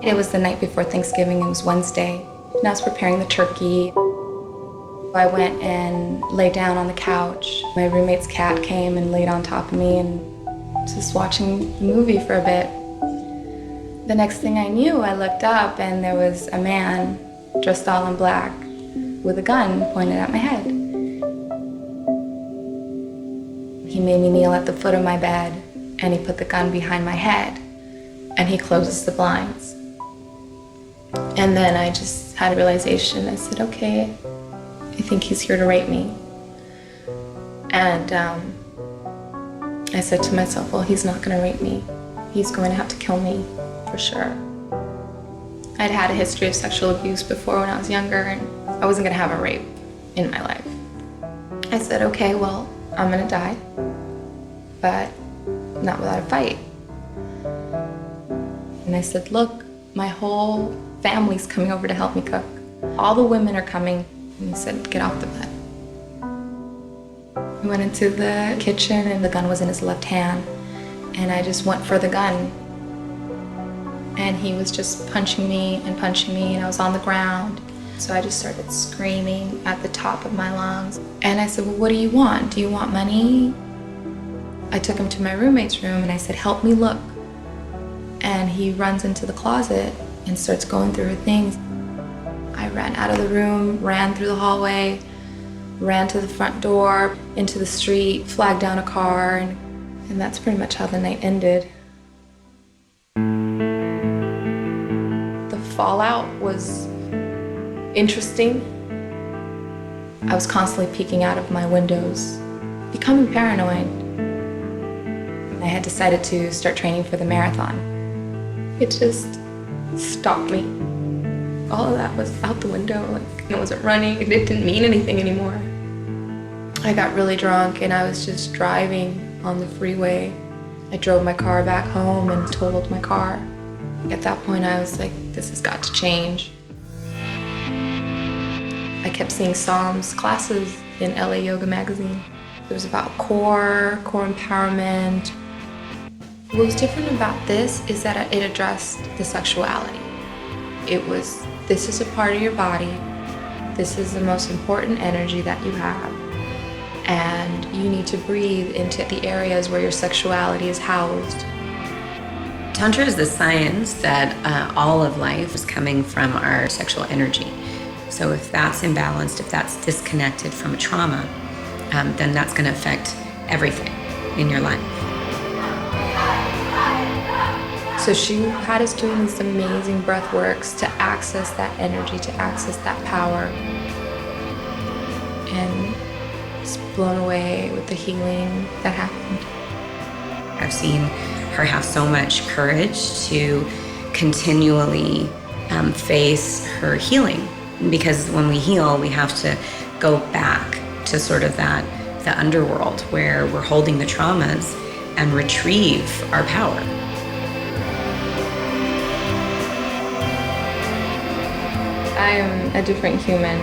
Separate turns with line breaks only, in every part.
It was the night before Thanksgiving. It was Wednesday, and I was preparing the turkey. I went and lay down on the couch. My roommate's cat came and laid on top of me and just watching the movie for a bit. The next thing I knew, I looked up and there was a man dressed all in black with a gun pointed at my head. He made me kneel at the foot of my bed and he put the gun behind my head and he closes the blinds. And then I just had a realization. I said, okay, I think he's here to rape me. And I said to myself, well, he's not gonna rape me. He's going to have to kill me, for sure. I'd had a history of sexual abuse before when I was younger, and I wasn't gonna have a rape in my life. I said, okay, well, I'm gonna die, but not without a fight. And I said, look, my whole family's coming over to help me cook. All the women are coming. And he said, get off the bed. We went into the kitchen and the gun was in his left hand. And I just went for the gun. And he was just punching me and I was on the ground. So I just started screaming at the top of my lungs. And I said, well, what do you want? Do you want money? I took him to my roommate's room and I said, help me look. And he runs into the closet and starts going through her things. I ran out of the room, ran through the hallway, ran to the front door, into the street, flagged down a car, and that's pretty much how the night ended. The fallout was interesting. I was constantly peeking out of my windows, becoming paranoid. I had decided to start training for the marathon. It just stopped me. All of that was out the window. Like, I wasn't running. It didn't mean anything anymore. I got really drunk and I was just driving on the freeway. I drove my car back home and totaled my car. At that point, I was like, this has got to change. I kept seeing Psalms classes in LA Yoga magazine. It was about core empowerment. What was different about this is that it addressed the sexuality. It was, this is a part of your body. This is the most important energy that you have. And you need to breathe into the areas where your sexuality is housed.
Tantra is the science that all of life is coming from our sexual energy. So if that's imbalanced, if that's disconnected from a trauma, then that's going to affect everything in your life.
So she had us doing these amazing breath works to access that energy, to access that power. And just blown away with the healing that happened.
I've seen her have so much courage to continually face her healing. Because when we heal, we have to go back to sort of the underworld where we're holding the traumas and retrieve our power.
I am a different human.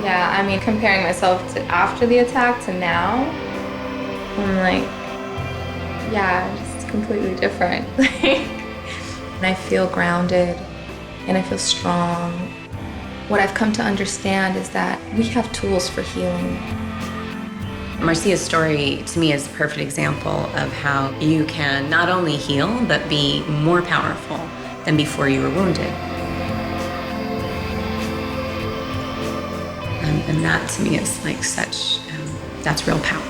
Yeah, I mean, comparing myself to after the attack to now, I'm like, yeah, just completely different. And I feel grounded and I feel strong. What I've come to understand is that we have tools for healing.
Marcia's story, to me, is a perfect example of how you can not only heal, but be more powerful than before you were wounded. And that, to me, is like such, that's real power.